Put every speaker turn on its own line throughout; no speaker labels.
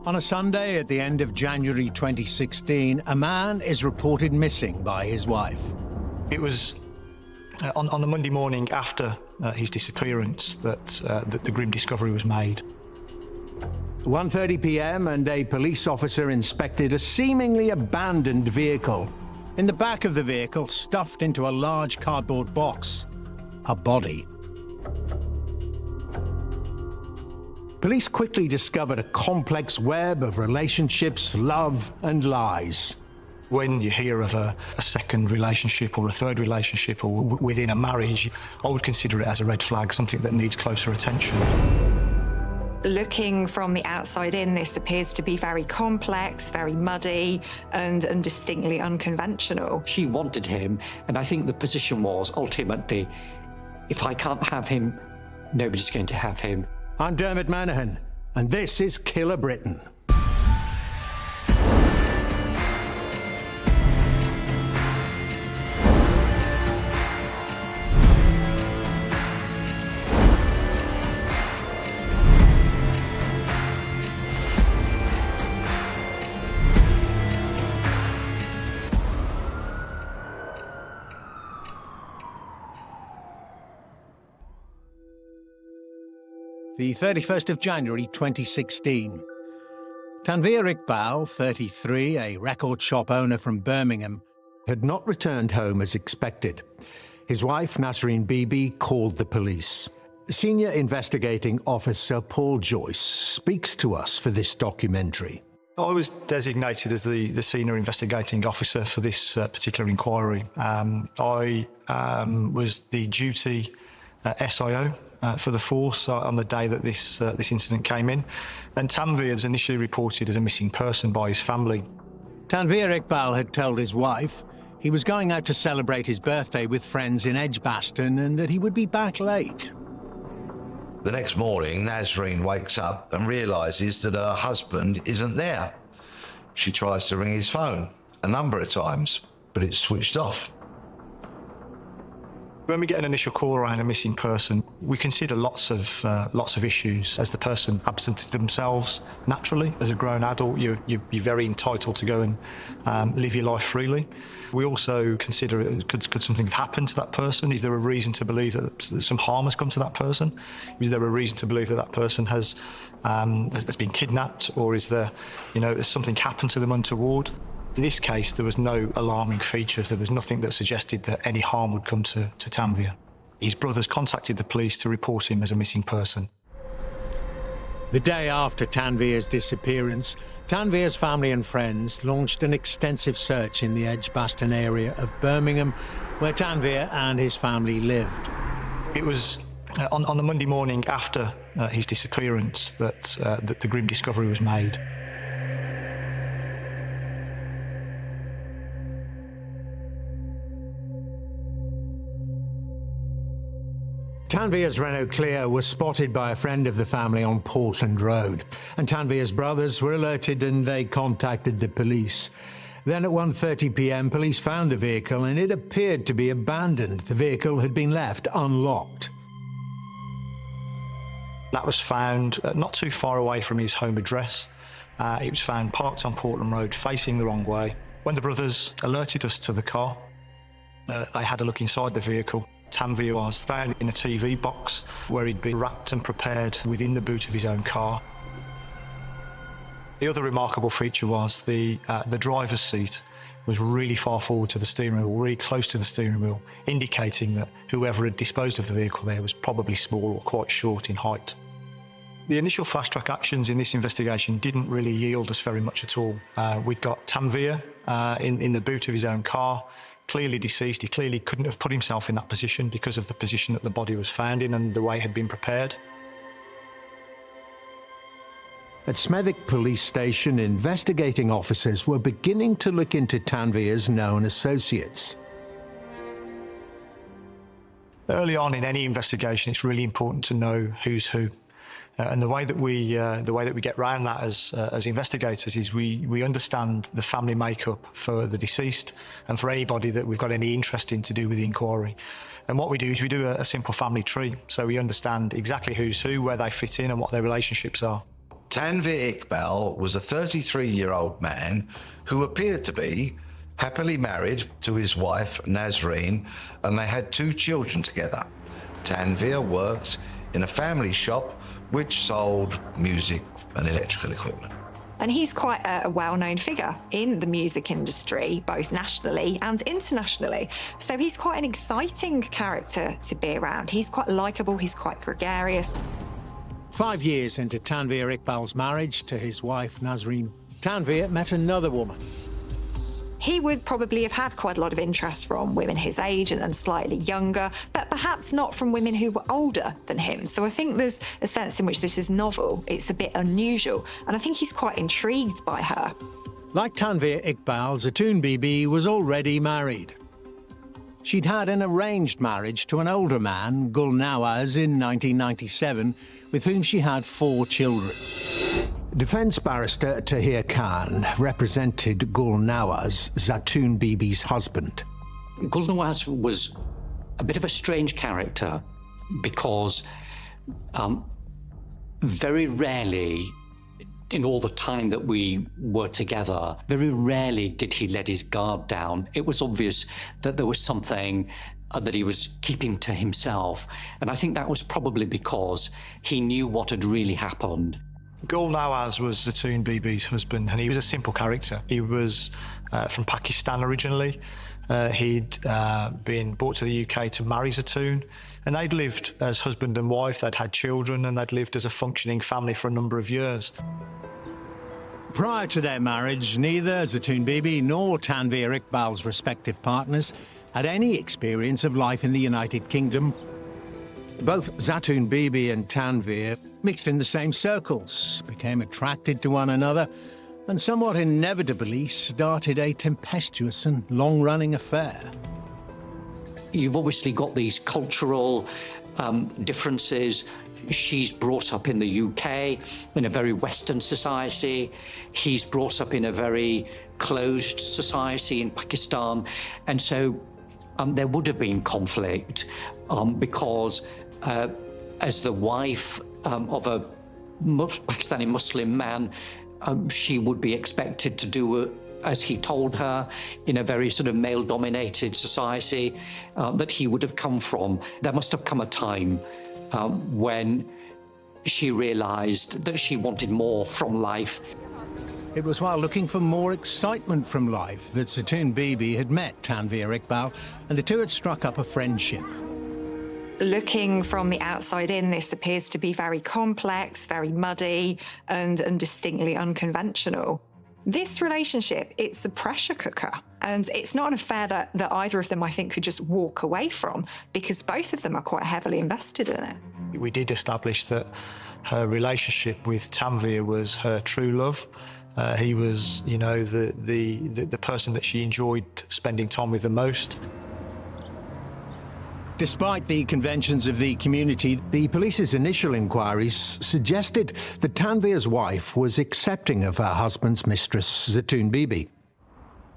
On a Sunday at the end of January 2016, a man is reported missing by his wife.
It was on the Monday morning after his disappearance that the grim discovery was made.
1:30 p.m. and a police officer inspected a seemingly abandoned vehicle. In the back of the vehicle, stuffed into a large cardboard box, a body. Police quickly discovered a complex web of relationships, love and lies.
When you hear of a second relationship or a third relationship or within a marriage, I would consider it as a red flag, something that needs closer attention.
Looking from the outside in, this appears to be very complex, very muddy, and distinctly unconventional.
She wanted him, and I think the position was, ultimately, if I can't have him, nobody's going to have him.
I'm Dermot Murnaghan, and this is Killer Britain. The 31st of January 2016. Tanveer Iqbal, 33, a record shop owner from Birmingham, had not returned home as expected. His wife, Nasreen Bibi, called the police. Senior Investigating Officer Paul Joyce speaks to us for this documentary.
I was designated as the Senior Investigating Officer for this particular inquiry. I was the duty SIO for the force on the day that this incident came in. And Tanveer was initially reported as a missing person by his family.
Tanveer Iqbal had told his wife he was going out to celebrate his birthday with friends in Edgbaston and that he would be back late.
The next morning, Nasreen wakes up and realises that her husband isn't there. She tries to ring his phone a number of times, but it's switched off.
When we get an initial call around a missing person, we consider lots of issues. As the person absented themselves naturally, as a grown adult, you're very entitled to go and live your life freely. We also consider, could something have happened to that person? Is there a reason to believe that some harm has come to that person? Is there a reason to believe that that person has been kidnapped, or is there, has something happened to them untoward? In this case, there was no alarming features. There was nothing that suggested that any harm would come to Tanveer. His brothers contacted the police to report him as a missing person.
The day after Tanveer's disappearance, Tanveer's family and friends launched an extensive search in the Edgbaston area of Birmingham, where Tanveer and his family lived.
It was on the Monday morning after his disappearance that the grim discovery was made.
Tanveer's Renault Clio was spotted by a friend of the family on Portland Road, and Tanveer's brothers were alerted and they contacted the police. Then at 1:30 p.m, police found the vehicle and it appeared to be abandoned. The vehicle had been left unlocked.
That was found not too far away from his home address. It was found parked on Portland Road, facing the wrong way. When the brothers alerted us to the car, they had a look inside the vehicle. Tanveer was found in a TV box where he'd been wrapped and prepared within the boot of his own car. The other remarkable feature was the driver's seat was really far forward to the steering wheel, really close to the steering wheel, indicating that whoever had disposed of the vehicle there was probably small or quite short in height. The initial fast-track actions in this investigation didn't really yield us very much at all. We'd got Tanveer in the boot of his own car, clearly deceased. He clearly couldn't have put himself in that position because of the position that the body was found in and the way it had been prepared.
At Smethwick Police Station, investigating officers were beginning to look into Tanveer's known associates.
Early on in any investigation, it's really important to know who's who. And the way that we get around that as investigators is we understand the family makeup for the deceased and for anybody that we've got any interest in to do with the inquiry. And what we do is we do a simple family tree, so we understand exactly who's who, where they fit in and what their relationships are.
Tanveer Iqbal was a 33-year-old man who appeared to be happily married to his wife, Nazreen, and they had 2 children together. Tanveer worked in a family shop which sold music and electrical equipment.
And he's quite a well-known figure in the music industry, both nationally and internationally. So he's quite an exciting character to be around. He's quite likeable, he's quite gregarious.
5 years into Tanveer Iqbal's marriage to his wife, Nazreen, Tanveer met another woman.
He would probably have had quite a lot of interest from women his age and slightly younger, but perhaps not from women who were older than him. So I think there's a sense in which this is novel, it's a bit unusual, and I think he's quite intrigued by her.
Like Tanveer Iqbal, Zatoun Bibi was already married. She'd had an arranged marriage to an older man, Gul Nawaz, in 1997, with whom she had 4 children. Defence barrister Tahir Khan represented Gul Nawaz, Zatoun Bibi's husband.
Gul Nawaz was a bit of a strange character because very rarely, in all the time that we were together, very rarely did he let his guard down. It was obvious that there was something that he was keeping to himself. And I think that was probably because he knew what had really happened.
Gul Nawaz was Zatoun Bibi's husband, and he was a simple character. He was from Pakistan originally. He'd been brought to the UK to marry Zatoun, and they'd lived as husband and wife. They'd had children, and they'd lived as a functioning family for a number of years.
Prior to their marriage, neither Zatoun Bibi nor Tanveer Iqbal's respective partners had any experience of life in the United Kingdom. Both Zatoun Bibi and Tanveer mixed in the same circles, became attracted to one another, and somewhat inevitably started a tempestuous and long-running affair.
You've obviously got these cultural differences. She's brought up in the UK, in a very Western society. He's brought up in a very closed society in Pakistan. And so there would have been conflict because as the wife of a Pakistani Muslim man, she would be expected to do as he told her in a very sort of male-dominated society that he would have come from. There must have come a time when she realised that she wanted more from life.
It was while looking for more excitement from life that Zatoun Bibi had met Tanveer Iqbal, and the two had struck up a friendship.
Looking from the outside in, this appears to be very complex, very muddy, and distinctly unconventional. This relationship, it's a pressure cooker, and it's not an affair that either of them, I think, could just walk away from, because both of them are quite heavily invested in it.
We did establish that her relationship with Tanveer was her true love. He was, you know, the person that she enjoyed spending time with the most.
Despite the conventions of the community, the police's initial inquiries suggested that Tanveer's wife was accepting of her husband's mistress, Zatoun Bibi.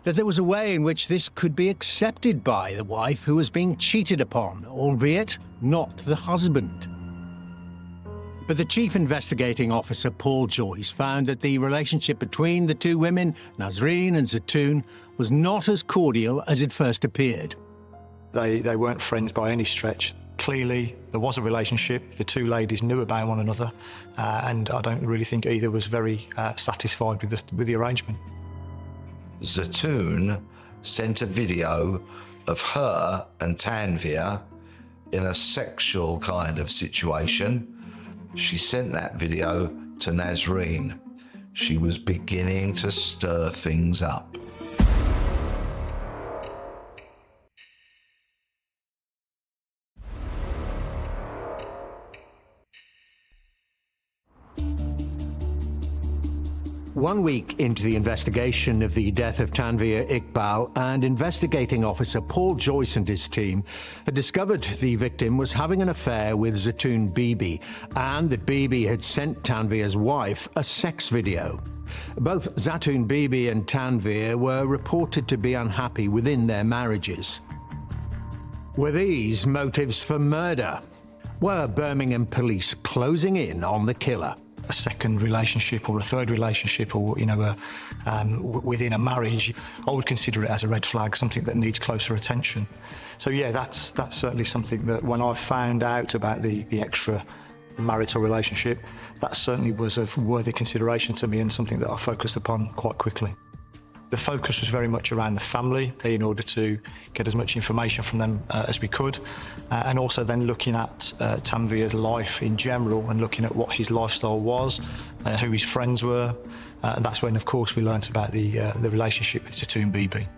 That there was a way in which this could be accepted by the wife who was being cheated upon, albeit not the husband. But the chief investigating officer, Paul Joyce, found that the relationship between the two women, Nazreen and Zatoun, was not as cordial as it first appeared.
They weren't friends by any stretch. Clearly, there was a relationship. The two ladies knew about one another, and I don't really think either was very satisfied with the arrangement.
Zatoun sent a video of her and Tanveer in a sexual kind of situation. She sent that video to Nazreen. She was beginning to stir things up.
One week into the investigation of the death of Tanveer Iqbal, and investigating officer Paul Joyce and his team had discovered the victim was having an affair with Zatoun Bibi, and that Bibi had sent Tanveer's wife a sex video. Both Zatoun Bibi and Tanveer were reported to be unhappy within their marriages. Were these motives for murder? Were Birmingham police closing in on the killer?
a second relationship or a third relationship, or within a marriage, I would consider it as a red flag, something that needs closer attention. So yeah, that's certainly something that when I found out about the extra marital relationship, that certainly was of worthy consideration to me and something that I focused upon quite quickly. The focus was very much around the family in order to get as much information from them as we could, and also then looking at Tanveer's life in general and looking at what his lifestyle was, who his friends were, and that's when, of course, we learnt about the relationship with Zatoon Bibi.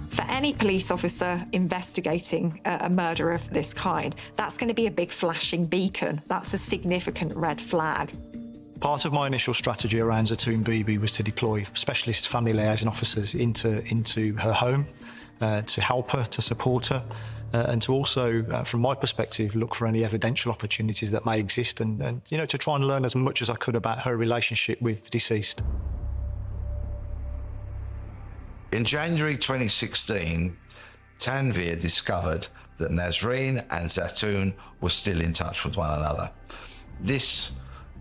For any police officer investigating a murder of this kind, that's going to be a big flashing beacon. That's a significant red flag.
Part of my initial strategy around Zatoon Bibi was to deploy specialist family liaison officers into her home to help her, to support her, and to also, from my perspective, look for any evidential opportunities that may exist and to try and learn as much as I could about her relationship with the deceased.
In January 2016, Tanveer discovered that Nasreen and Zatoon were still in touch with one another. This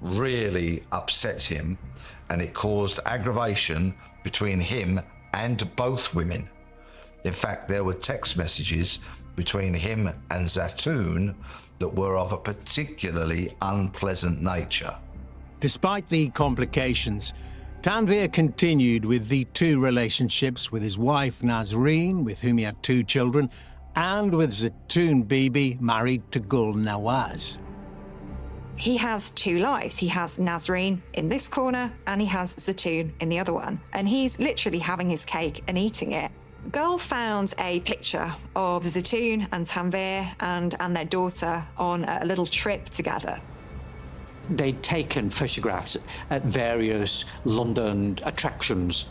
really upset him, and it caused aggravation between him and both women. In fact, there were text messages between him and Zatoon that were of a particularly unpleasant nature.
Despite the complications, Tanveer continued with the two relationships with his wife Nasreen, with whom he had 2 children, and with Zatoon Bibi, married to Gul Nawaz.
He has 2 lives. He has Nasreen in this corner and he has Zatoon in the other one. And he's literally having his cake and eating it. Gul found a picture of Zatoon and Tanveer and their daughter on a little trip together.
They'd taken photographs at various London attractions,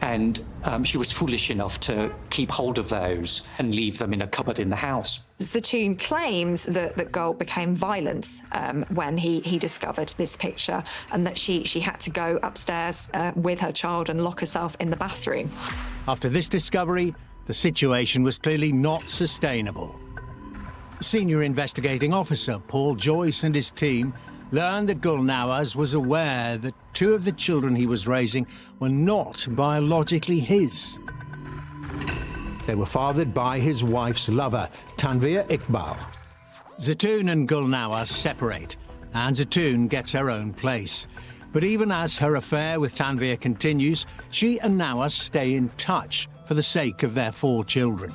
and she was foolish enough to keep hold of those and leave them in a cupboard in the house.
Zatoon claims that Gul became violent when he discovered this picture, and that she had to go upstairs with her child and lock herself in the bathroom.
After this discovery, the situation was clearly not sustainable. Senior investigating officer Paul Joyce and his team learned that Gul Nawaz was aware that 2 of the children he was raising were not biologically his. They were fathered by his wife's lover, Tanveer Iqbal. Zatoon and Gul Nawaz separate, and Zatoon gets her own place. But even as her affair with Tanveer continues, she and Nawaz stay in touch for the sake of their 4 children.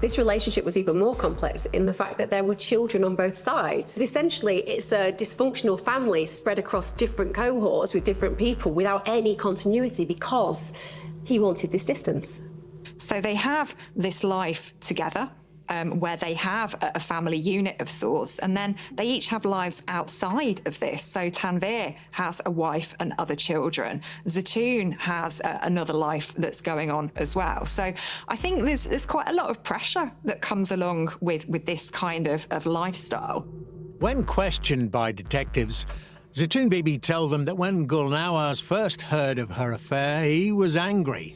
This relationship was even more complex in the fact that there were children on both sides. Essentially, it's a dysfunctional family spread across different cohorts with different people without any continuity because he wanted this distance.
So they have this life together, where they have a family unit of sorts, and then they each have lives outside of this. So Tanveer has a wife and other children. Zatoon has another life that's going on as well. So I think there's quite a lot of pressure that comes along with this kind of lifestyle.
When questioned by detectives, Zatoon Bibi told them that when Gul Nawaz first heard of her affair, he was angry.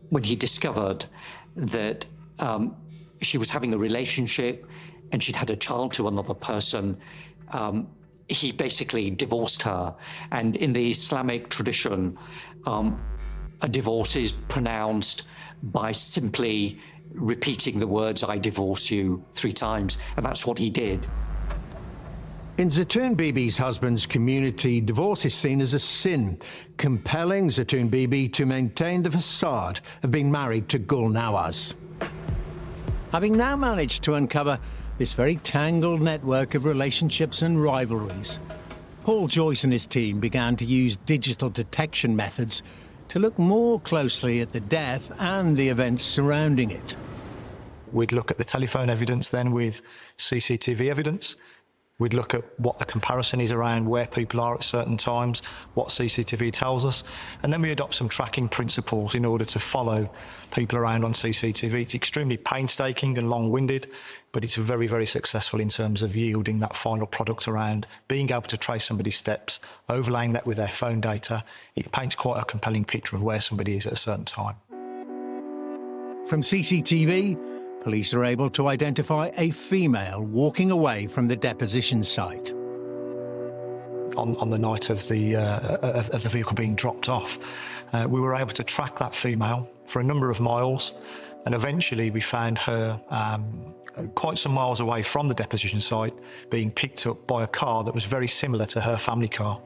When he discovered that she was having a relationship and she'd had a child to another person, he basically divorced her. And in the Islamic tradition, a divorce is pronounced by simply repeating the words, "I divorce you," 3 times. And that's what he did.
In Zatoon Bibi's husband's community, divorce is seen as a sin, compelling Zatoon Bibi to maintain the facade of being married to Gul Nawaz. Having now managed to uncover this very tangled network of relationships and rivalries, Paul Joyce and his team began to use digital detection methods to look more closely at the death and the events surrounding it.
We'd look at the telephone evidence then with CCTV evidence. We'd look at what the comparison is around where people are at certain times, what CCTV tells us, and then we adopt some tracking principles in order to follow people around on CCTV. It's extremely painstaking and long-winded, but it's very, very successful in terms of yielding that final product around being able to trace somebody's steps, overlaying that with their phone data. It paints quite a compelling picture of where somebody is at a certain time.
From CCTV, police are able to identify a female walking away from the deposition site.
on the night of the vehicle being dropped off. We were able to track that female for a number of miles, and eventually we found her quite some miles away from the deposition site, being picked up by a car that was very similar to her family car.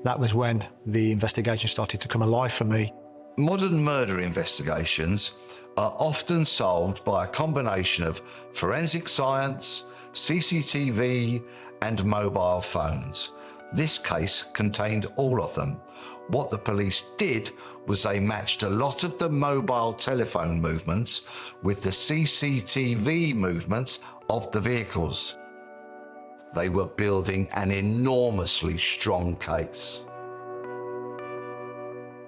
That was when the investigation started to come alive for me.
Modern murder investigations are often solved by a combination of forensic science, CCTV, and mobile phones. This case contained all of them. What the police did was they matched a lot of the mobile telephone movements with the CCTV movements of the vehicles. They were building an enormously strong case.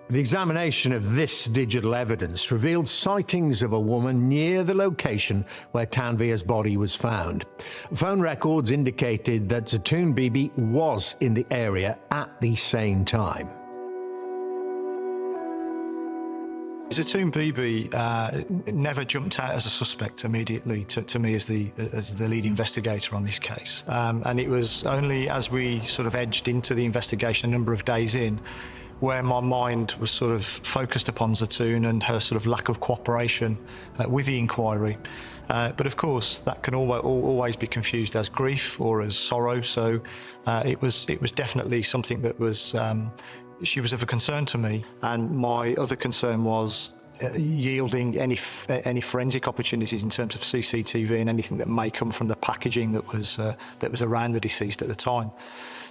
The examination of this digital evidence revealed sightings of a woman near the location where Tanveer's body was found. Phone records indicated that Zatoun Bibi was in the area at the same time.
Zatoun Bibi never jumped out as a suspect immediately to me as the lead investigator on this case. And it was only as we sort of edged into the investigation a number of days in where my mind was sort of focused upon Zatoun and her sort of lack of cooperation with the inquiry. But of course, that can always be confused as grief or as sorrow. So it was definitely something that was, she was of a concern to me. And my other concern was yielding any forensic opportunities in terms of CCTV and anything that may come from the packaging that was around the deceased at the time.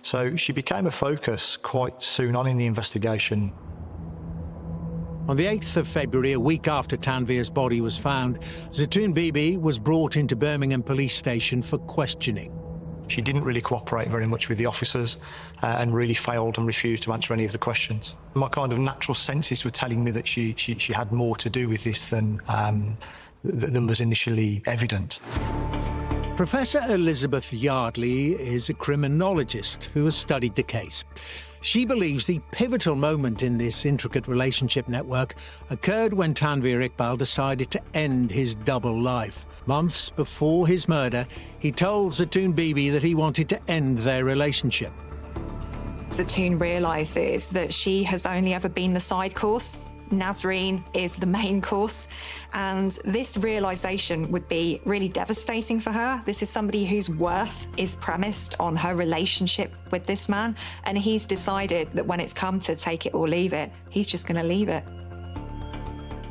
So she became a focus quite soon on in the investigation.
On the 8th of February, a week after Tanveer's body was found, Zatoun Bibi was brought into Birmingham Police Station for questioning.
She didn't really cooperate very much with the officers and really failed and refused to answer any of the questions. My kind of natural senses were telling me that she had more to do with this than was initially evident.
Professor Elizabeth Yardley is a criminologist who has studied the case. She believes the pivotal moment in this intricate relationship network occurred when Tanveer Iqbal decided to end his double life. Months before his murder, he told Zatoun Bibi that he wanted to end their relationship.
Zatoun realises that she has only ever been the side course. Nazreen is the main course, and this realisation would be really devastating for her. This is somebody whose worth is premised on her relationship with this man, and he's decided that when it's come to take it or leave it, he's just going to leave it.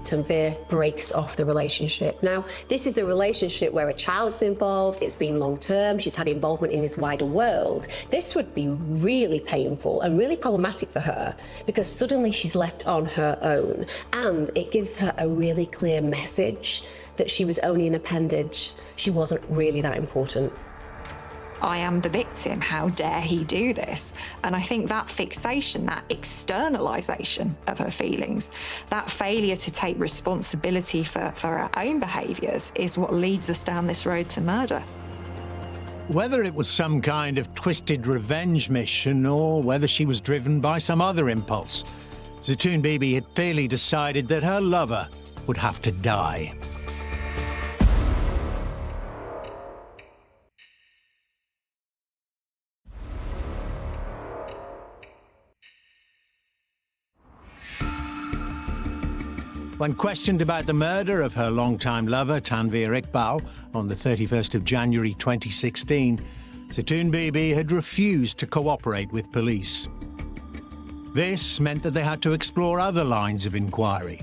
Tanveer breaks off the relationship. Now, this is a relationship where a child's involved, it's been long-term, she's had involvement in his wider world. This would be really painful and really problematic for her because suddenly she's left on her own, and it gives her a really clear message that she was only an appendage. She wasn't really that important.
I am the victim, how dare he do this? And I think that fixation, that externalisation of her feelings, that failure to take responsibility for her own behaviours is what leads us down this road to murder.
Whether it was some kind of twisted revenge mission or whether she was driven by some other impulse, Zatoun Bibi had clearly decided that her lover would have to die. When questioned about the murder of her longtime lover, Tanveer Iqbal, on the 31st of January 2016, Zatoun Bibi had refused to cooperate with police. This meant that they had to explore other lines of inquiry.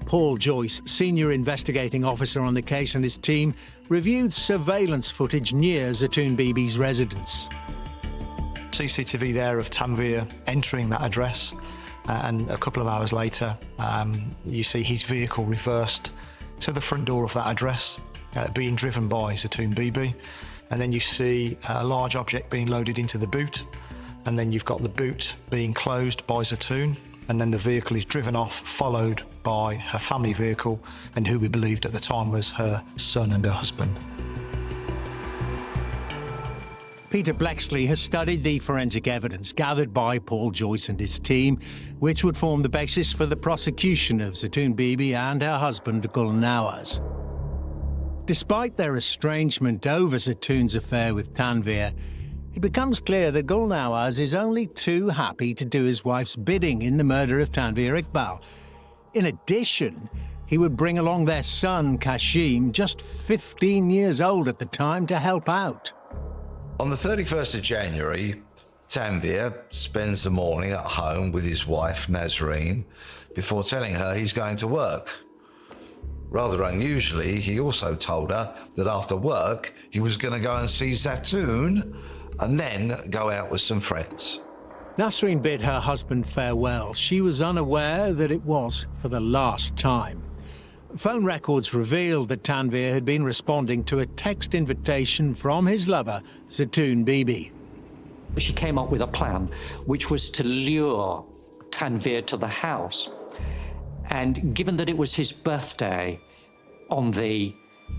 Paul Joyce, senior investigating officer on the case, and his team reviewed surveillance footage near Zatoun Bibi's residence.
CCTV there of Tanveer entering that address. And a couple of hours later, you see his vehicle reversed to the front door of that address, being driven by Zatoun Bibi. And then you see a large object being loaded into the boot. And then you've got the boot being closed by Zatoun. And then the vehicle is driven off, followed by her family vehicle, and who we believed at the time was her son and her husband.
Peter Blexley has studied the forensic evidence gathered by Paul Joyce and his team, which would form the basis for the prosecution of Zatoun Bibi and her husband, Gul Nawaz. Despite their estrangement over Zatoun's affair with Tanveer, It becomes clear that Gul Nawaz is only too happy to do his wife's bidding in the murder of Tanveer Iqbal. In addition, he would bring along their son, Kashim, just 15 years old at the time, to help out.
On the 31st of January, Tanveer spends the morning at home with his wife, Nazreen, before telling her he's going to work. Rather unusually, he also told her that after work, he was going to go and see Zatoon and then go out with some friends.
Nasreen bid her husband farewell. She was unaware that it was for the last time. Phone records revealed that Tanveer had been responding to a text invitation from his lover, Zatoon Bibi.
She came up with a plan, which was to lure Tanveer to the house. And given that it was his birthday on the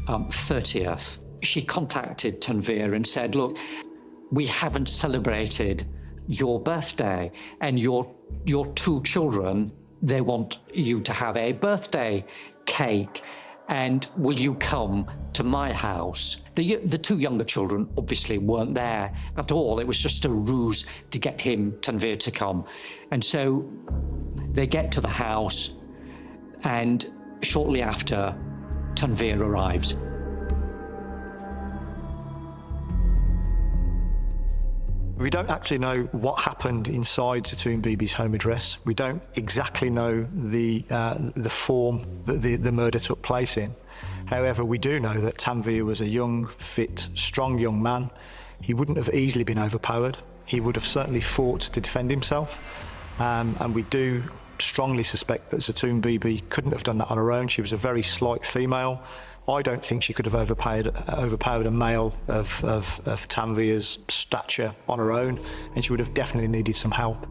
30th, she contacted Tanveer and said, look, we haven't celebrated your birthday, and your two children, they want you to have a birthday cake, and will you come to my house? The two younger children obviously weren't there at all. It was just a ruse to get Tanveer, to come. And so they get to the house, and shortly after, Tanveer arrives.
We don't actually know what happened inside Zatoon Bibi's home address. We don't exactly know the form that the murder took place in. However, we do know that Tanveer was a young, fit, strong young man. He wouldn't have easily been overpowered. He would have certainly fought to defend himself. And we do strongly suspect that Zatoon Bibi couldn't have done that on her own. She was a very slight female. I don't think she could have overpowered a male of Tanveer's stature on her own, and she would have definitely needed some help.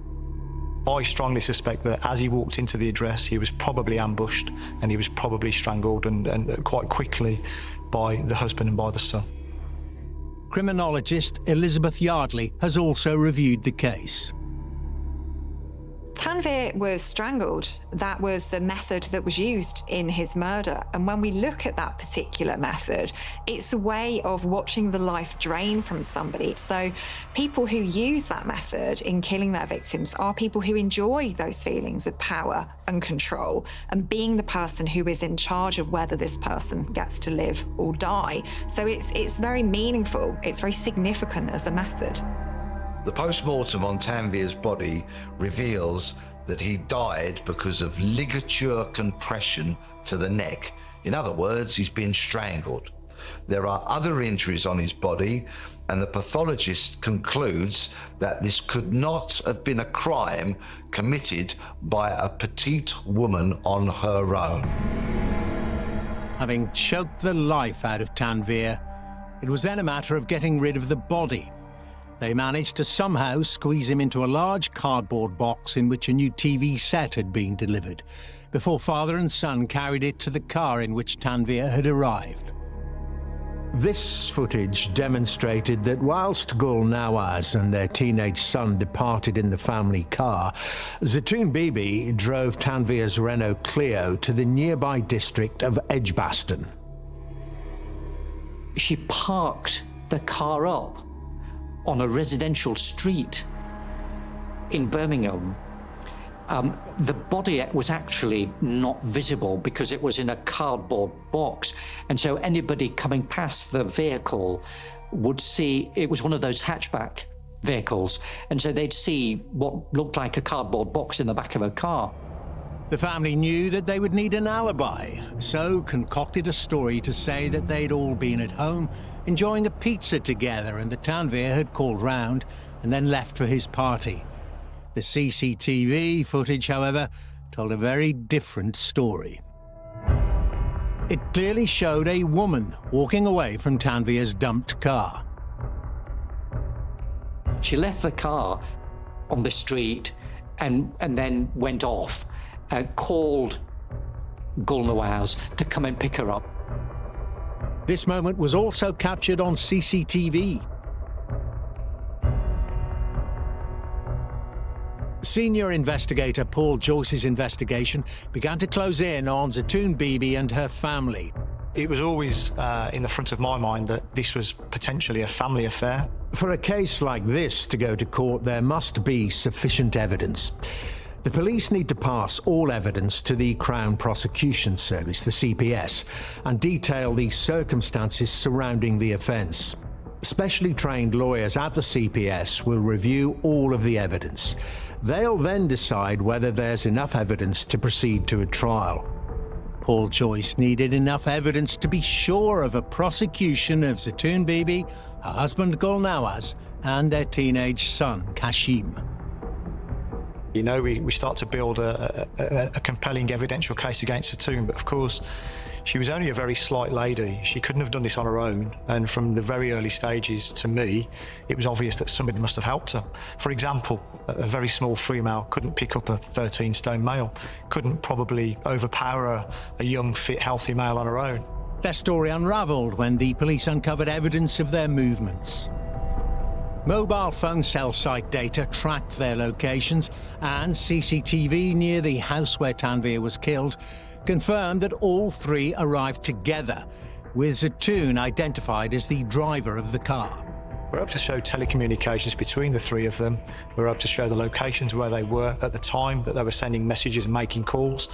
I strongly suspect that as he walked into the address, he was probably ambushed, and he was probably strangled, and quite quickly, by the husband and by the son.
Criminologist Elizabeth Yardley has also reviewed the case.
Tanveer was strangled. That was the method that was used in his murder. And when we look at that particular method, it's a way of watching the life drain from somebody. So people who use that method in killing their victims are people who enjoy those feelings of power and control and being the person who is in charge of whether this person gets to live or die. So it's very meaningful. It's very significant as a method.
The post-mortem on Tanveer's body reveals that he died because of ligature compression to the neck. In other words, he's been strangled. There are other injuries on his body, and the pathologist concludes that this could not have been a crime committed by a petite woman on her own.
Having choked the life out of Tanveer, it was then a matter of getting rid of the body. They managed to somehow squeeze him into a large cardboard box in which a new TV set had been delivered, before father and son carried it to the car in which Tanveer had arrived. This footage demonstrated that whilst Gul Nawaz and their teenage son departed in the family car, Zatoon Bibi drove Tanveer's Renault Clio to the nearby district of Edgbaston.
She parked the car up on a residential street in Birmingham. The body was actually not visible because it was in a cardboard box. And so anybody coming past the vehicle would see, it was one of those hatchback vehicles. And so they'd see what looked like a cardboard box in the back of a car.
The family knew that they would need an alibi, so concocted a story to say that they'd all been at home enjoying a pizza together and that Tanveer had called round and then left for his party. The CCTV footage, however, told a very different story. It clearly showed a woman walking away from Tanveer's dumped car.
She left the car on the street and then went off, called Gul Nawaz to come and pick her up.
This moment was also captured on CCTV. Senior investigator Paul Joyce's investigation began to close in on Zatoon Bibi and her family.
It was always in the front of my mind that this was potentially a family affair.
For a case like this to go to court, there must be sufficient evidence. The police need to pass all evidence to the Crown Prosecution Service, the CPS, and detail the circumstances surrounding the offence. Specially trained lawyers at the CPS will review all of the evidence. They'll then decide whether there's enough evidence to proceed to a trial. Paul Joyce needed enough evidence to be sure of a prosecution of Zatoun Bibi, her husband Gulnawaz, and their teenage son Kashim.
You know, we start to build a compelling evidential case against Zatoun, but of course, she was only a very slight lady. She couldn't have done this on her own, and from the very early stages, to me, it was obvious that somebody must have helped her. For example, a very small female couldn't pick up a 13-stone male, couldn't probably overpower a young, fit, healthy male on her own.
Their story unravelled when the police uncovered evidence of their movements. Mobile phone cell site data tracked their locations, and CCTV near the house where Tanveer was killed confirmed that all three arrived together, with Zatoun identified as the driver of the car.
We're able to show telecommunications between the three of them. We're able to show the locations where they were at the time that they were sending messages and making calls.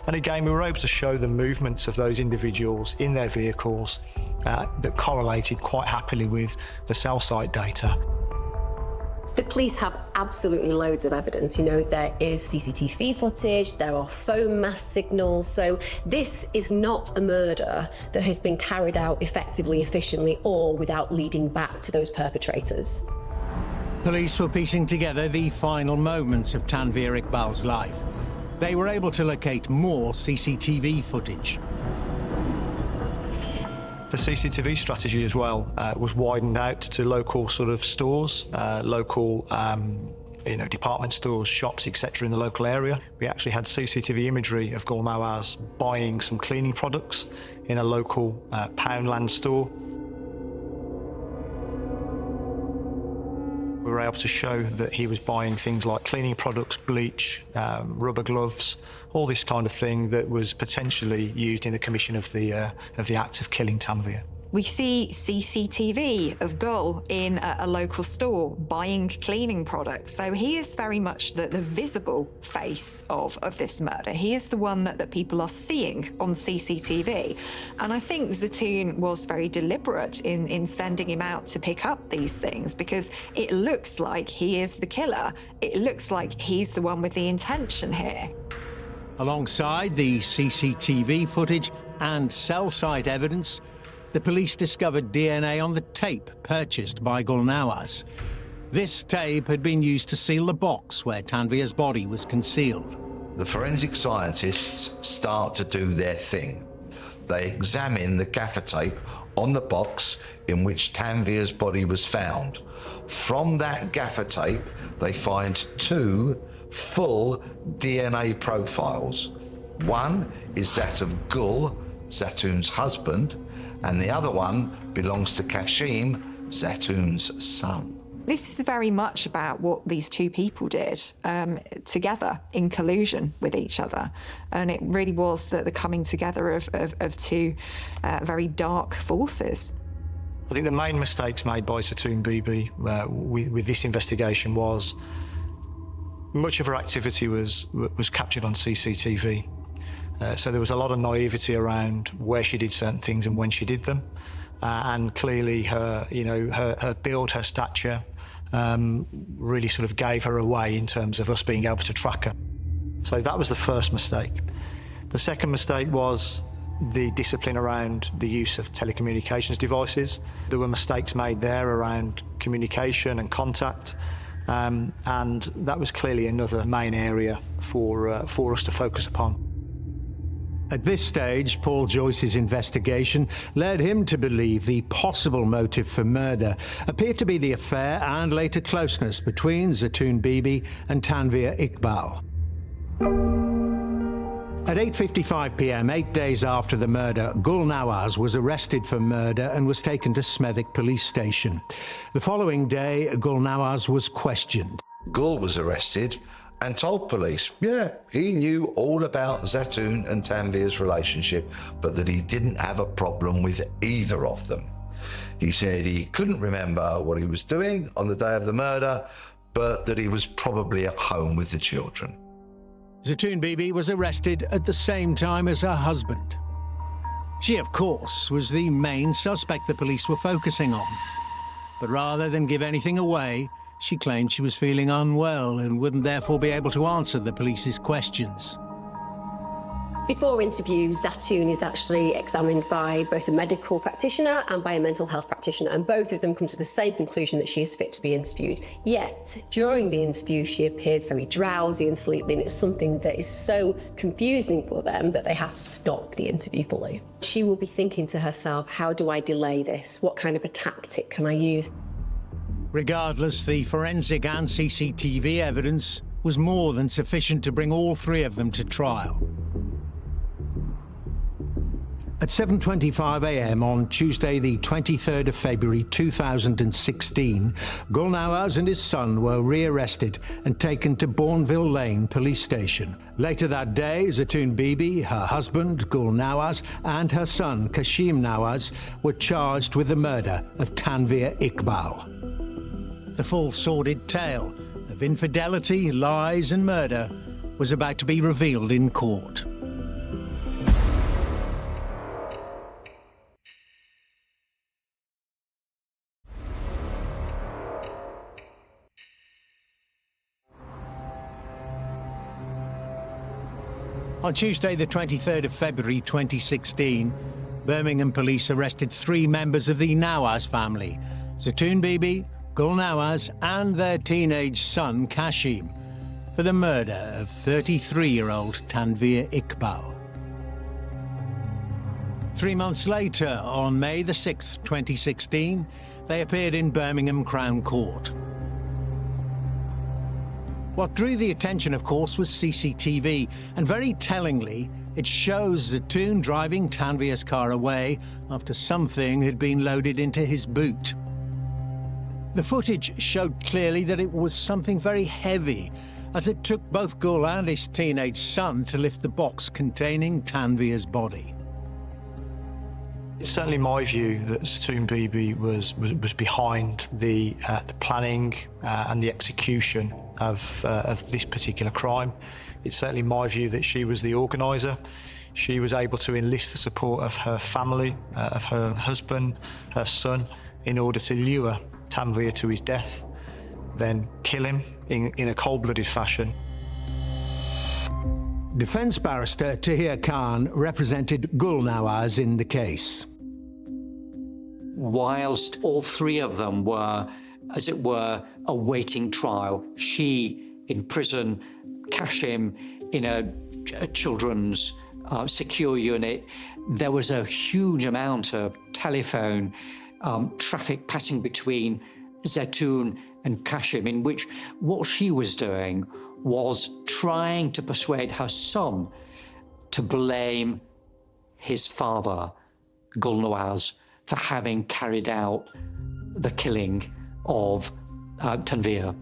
And again, we were able to show the movements of those individuals in their vehicles that correlated quite happily with the cell site data.
The police have absolutely loads of evidence. You know, there is CCTV footage, there are phone mast signals. So this is not a murder that has been carried out effectively, efficiently, or without leading back to those perpetrators.
Police were piecing together the final moments of Tanveer Iqbal's life. They were able to locate more CCTV footage.
The CCTV strategy as well was widened out to local sort of stores, local department stores, shops, etc. in the local area. We actually had CCTV imagery of Gulnawaz buying some cleaning products in a local Poundland store. We were able to show that he was buying things like cleaning products, bleach, rubber gloves, all this kind of thing that was potentially used in the commission of the act of killing Tanveer.
We see CCTV of Gul in a local store buying cleaning products. So he is very much the visible face of this murder. He is the one that people are seeing on CCTV. And I think Zatoun was very deliberate in sending him out to pick up these things, because it looks like he is the killer. It looks like he's the one with the intention here.
Alongside the CCTV footage and cell site evidence, the police discovered DNA on the tape purchased by Gulnawaz. This tape had been used to seal the box where Tanveer's body was concealed.
The forensic scientists start to do their thing. They examine the gaffer tape on the box in which Tanveer's body was found. From that gaffer tape, they find two full DNA profiles. One is that of Gul, Zatoun's husband, and the other one belongs to Kashim, Zatoun's son.
This is very much about what these two people did together in collusion with each other. And it really was the coming together of two very dark forces.
I think the main mistakes made by Zatoun Bibi with this investigation was much of her activity was captured on CCTV. So there was a lot of naivety around where she did certain things and when she did them. And clearly her build, her stature, really sort of gave her away in terms of us being able to track her. So that was the first mistake. The second mistake was the discipline around the use of telecommunications devices. There were mistakes made there around communication and contact. And that was clearly another main area for us to focus upon.
At this stage, Paul Joyce's investigation led him to believe the possible motive for murder appeared to be the affair and later closeness between Zatoun Bibi and Tanveer Iqbal. At 8:55 p.m., 8 days after the murder, Gulnawaz was arrested for murder and was taken to Smethwick police station. The following day, Gulnawaz was questioned.
Gul was arrested and told police, he knew all about Zatoun and Tanveer's relationship, but that he didn't have a problem with either of them. He said he couldn't remember what he was doing on the day of the murder, but that he was probably at home with the children.
Zatoun Bibi was arrested at the same time as her husband. She, of course, was the main suspect the police were focusing on. But rather than give anything away, she claimed she was feeling unwell and wouldn't therefore be able to answer the police's questions.
Before interview, Zatoun is actually examined by both a medical practitioner and by a mental health practitioner, and both of them come to the same conclusion that she is fit to be interviewed. Yet, during the interview, she appears very drowsy and sleepy, and it's something that is so confusing for them that they have to stop the interview fully. She will be thinking to herself, how do I delay this? What kind of a tactic can I use?
Regardless, the forensic and CCTV evidence was more than sufficient to bring all three of them to trial. At 7:25 a.m. on Tuesday, the 23rd of February 2016, Gul Nawaz and his son were rearrested and taken to Bourneville Lane Police Station. Later that day, Zatoun Bibi, her husband, Gul Nawaz, and her son, Kashim Nawaz, were charged with the murder of Tanveer Iqbal. The full sordid tale of infidelity, lies and murder was about to be revealed in court. On Tuesday, the 23rd of February 2016, Birmingham police arrested three members of the Nawaz family, Zatoun Bibi, Gul Nawaz and their teenage son, Kashim, for the murder of 33-year-old Tanveer Iqbal. 3 months later, on May the 6th, 2016, they appeared in Birmingham Crown Court. What drew the attention, of course, was CCTV, and very tellingly, it shows Zatoun driving Tanveer's car away after something had been loaded into his boot. The footage showed clearly that it was something very heavy, as it took both Gul and his teenage son to lift the box containing Tanveer's body.
It's certainly my view that Zatoun Bibi was behind the planning and the execution of this particular crime. It's certainly my view that she was the organiser. She was able to enlist the support of her family, of her husband, her son, in order to lure Tanveer to his death, then kill him in a cold-blooded fashion.
Defence barrister Tahir Khan represented Gul Nawaz in the case.
Whilst all three of them were, as it were, awaiting trial, she in prison, Kashim in a children's secure unit, there was a huge amount of telephone traffic passing between Zatoun and Kashim, in which what she was doing was trying to persuade her son to blame his father, Gul Nawaz, for having carried out the killing of Tanveer.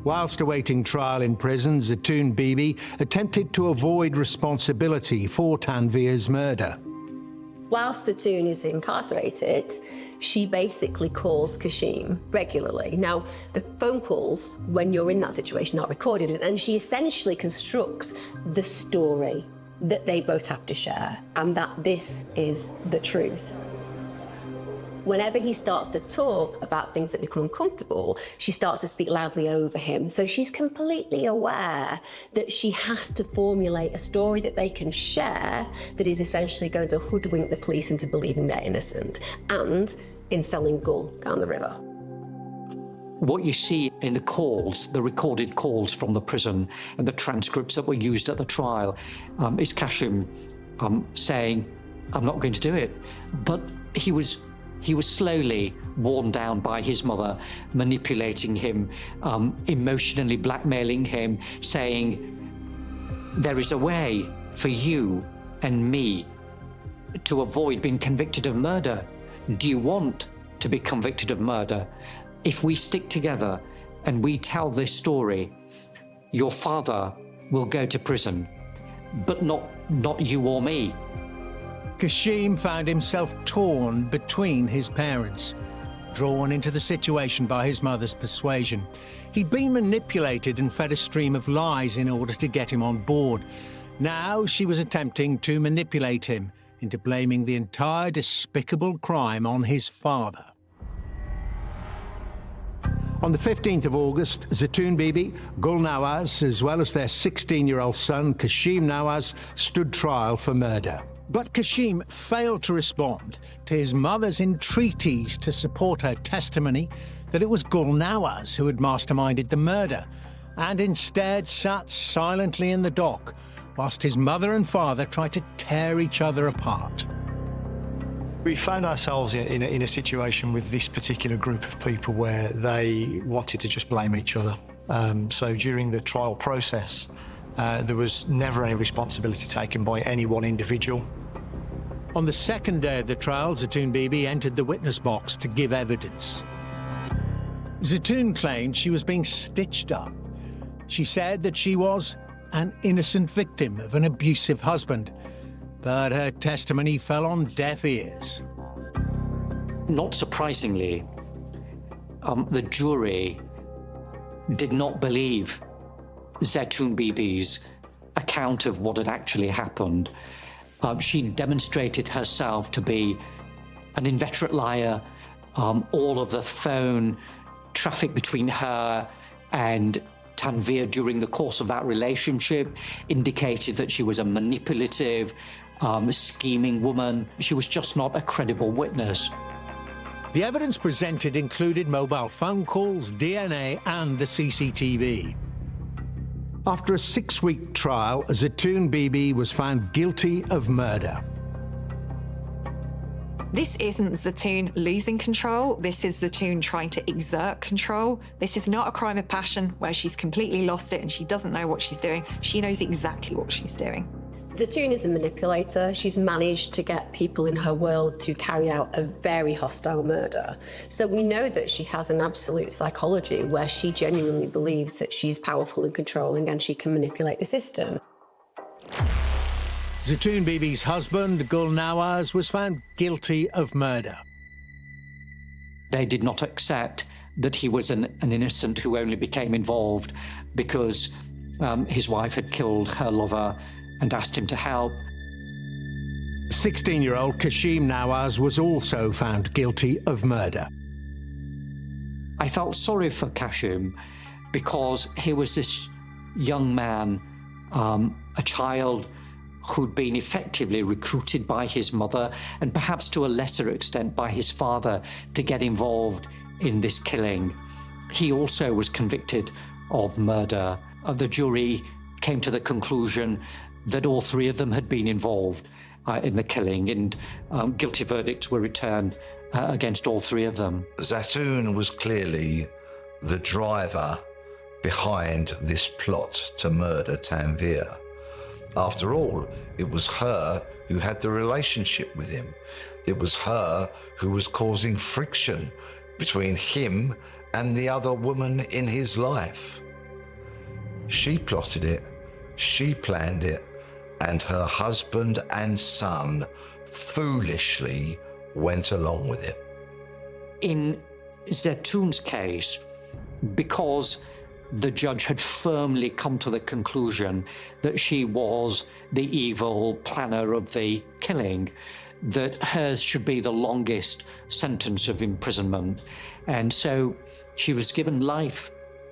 Whilst awaiting trial in prison, Zatoun Bibi attempted to avoid responsibility for Tanveer's murder.
Whilst Zatoun is incarcerated, she basically calls Kashim regularly. Now, the phone calls, when you're in that situation, are recorded, and she essentially constructs the story that they both have to share, and that this is the truth. Whenever he starts to talk about things that become uncomfortable, she starts to speak loudly over him. So she's completely aware that she has to formulate a story that they can share that is essentially going to hoodwink the police into believing they're innocent and in selling Gul down the river.
What you see in the calls, the recorded calls from the prison and the transcripts that were used at the trial, is Kashim saying, "I'm not going to do it." But he was slowly worn down by his mother, manipulating him, emotionally blackmailing him, saying, "There is a way for you and me to avoid being convicted of murder. Do you want to be convicted of murder? If we stick together and we tell this story, your father will go to prison, but not you or me."
Kashim found himself torn between his parents. drawn into the situation by his mother's persuasion. He'd been manipulated and fed a stream of lies in order to get him on board. Now she was attempting to manipulate him into blaming the entire despicable crime on his father. On the 15th of August, Zatoun Bibi, Gul Nawaz, as well as their 16-year-old son, Kashim Nawaz, stood trial for murder. But Kashim failed to respond to his mother's entreaties to support her testimony that it was Gul Nawaz who had masterminded the murder, and instead sat silently in the dock whilst his mother and father tried to tear each other apart.
We found ourselves in a situation with this particular group of people where they wanted to just blame each other. So during the trial process, there was never any responsibility taken by any one individual.
On the second day of the trial, Zatoun Bibi entered the witness box to give evidence. Zatoun claimed she was being stitched up. She said that she was an innocent victim of an abusive husband, but her testimony fell on deaf ears.
Not surprisingly, the jury did not believe Zatoun Bibi's account of what had actually happened. She demonstrated herself to be an inveterate liar. All of the phone traffic between her and Tanveer during the course of that relationship indicated that she was a manipulative, scheming woman. She was just not a credible witness.
The evidence presented included mobile phone calls, DNA, and the CCTV. After a 6-week trial, Zatoun Bibi was found guilty of murder.
This isn't Zatoun losing control. This is Zatoun trying to exert control. This is not a crime of passion where she's completely lost it and she doesn't know what she's doing. She knows exactly what she's doing.
Zatoun is a manipulator. She's managed to get people in her world to carry out a very hostile murder. So we know that she has an absolute psychology where she genuinely believes that she's powerful and controlling and she can manipulate the system.
Zatoun Bibi's husband, Gul Nawaz, was found guilty of murder.
They did not accept that he was an innocent who only became involved because his wife had killed her lover and asked him to help.
16-year-old Kashim Nawaz was also found guilty of murder.
I felt sorry for Kashim because he was this young man, a child who'd been effectively recruited by his mother and perhaps to a lesser extent by his father to get involved in this killing. He also was convicted of murder. The jury came to the conclusion that all three of them had been involved in the killing, and guilty verdicts were returned against all three of them.
Zatoun was clearly the driver behind this plot to murder Tanveer. After all, it was her who had the relationship with him. It was her who was causing friction between him and the other woman in his life. She plotted it, she planned it, and her husband and son foolishly went along with it.
In Zatoun's case, because the judge had firmly come to the conclusion that she was the evil planner of the killing, that hers should be the longest sentence of imprisonment. And so she was given life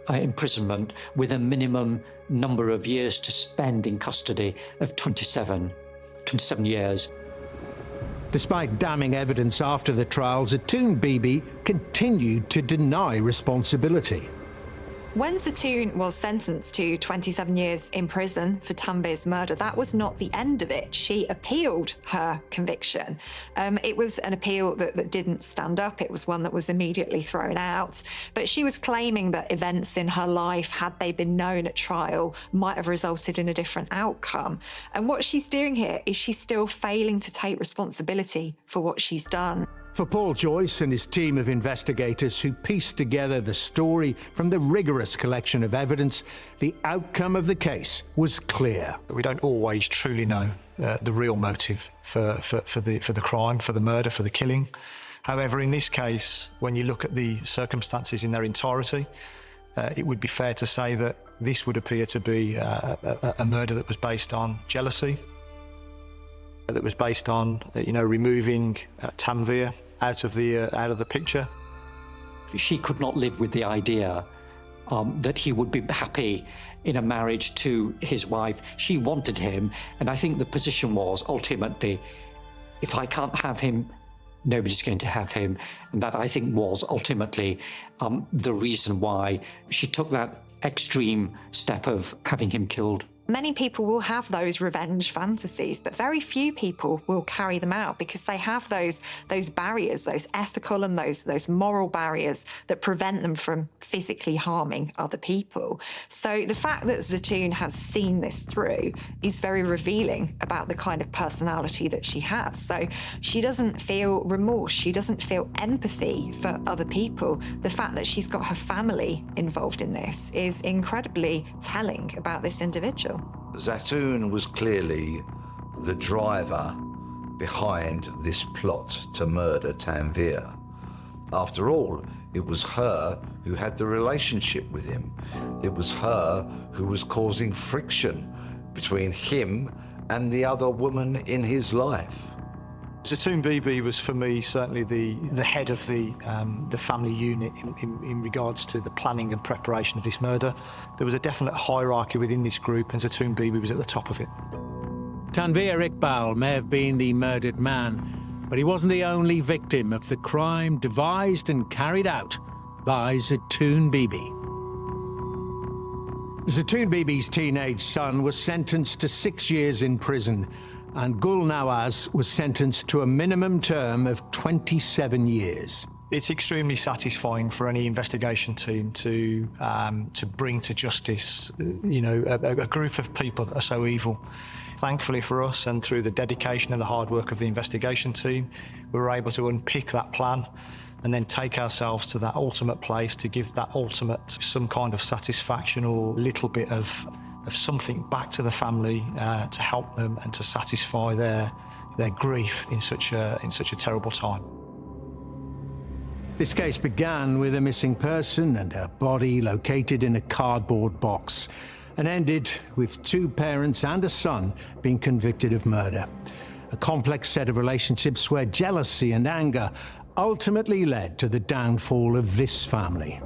imprisonment with a minimum number of years to spend in custody of 27 years.
Despite damning evidence after the trial, Zatoun Bibi continued to deny responsibility.
When Zatoun was sentenced to 27 years in prison for Tanveer's murder, that was not the end of it. She appealed her conviction. It was an appeal that didn't stand up. It was one that was immediately thrown out. But she was claiming that events in her life, had they been known at trial, might have resulted in a different outcome. And what she's doing here is she's still failing to take responsibility for what she's done.
For Paul Joyce and his team of investigators who pieced together the story from the rigorous collection of evidence, the outcome of the case was clear.
We don't always truly know the real motive for the crime, for the murder, for the killing. However, in this case, when you look at the circumstances in their entirety, it would be fair to say that this would appear to be a murder that was based on jealousy, that was based on, removing Tanvir out of the picture.
She could not live with the idea that he would be happy in a marriage to his wife. She wanted him, and I think the position was ultimately, if I can't have him, nobody's going to have him. And that, I think, was ultimately the reason why she took that extreme step of having him killed.
Many people will have those revenge fantasies, but very few people will carry them out because they have those barriers, those ethical and those moral barriers that prevent them from physically harming other people. So the fact that Zatoun has seen this through is very revealing about the kind of personality that she has. So she doesn't feel remorse, she doesn't feel empathy for other people. The fact that she's got her family involved in this is incredibly telling about this individual.
Zatoun was clearly the driver behind this plot to murder Tanvir. After all, it was her who had the relationship with him. It was her who was causing friction between him and the other woman in his life.
Zatoun Bibi was, for me, certainly the head of the family unit in regards to the planning and preparation of this murder. There was a definite hierarchy within this group, and Zatoun Bibi was at the top of it.
Tanvir Iqbal may have been the murdered man, but he wasn't the only victim of the crime devised and carried out by Zatoun Bibi. Zatoun Bibi's teenage son was sentenced to 6 years in prison, and Gul Nawaz was sentenced to a minimum term of 27 years.
It's extremely satisfying for any investigation team to bring to justice, a group of people that are so evil. Thankfully for us, and through the dedication and the hard work of the investigation team, we were able to unpick that plan and then take ourselves to that ultimate place to give that ultimate some kind of satisfaction or little bit of something back to the family to help them and to satisfy their grief in such a terrible time.
This case began with a missing person and her body located in a cardboard box, and ended with 2 parents and a son being convicted of murder. A complex set of relationships where jealousy and anger ultimately led to the downfall of this family.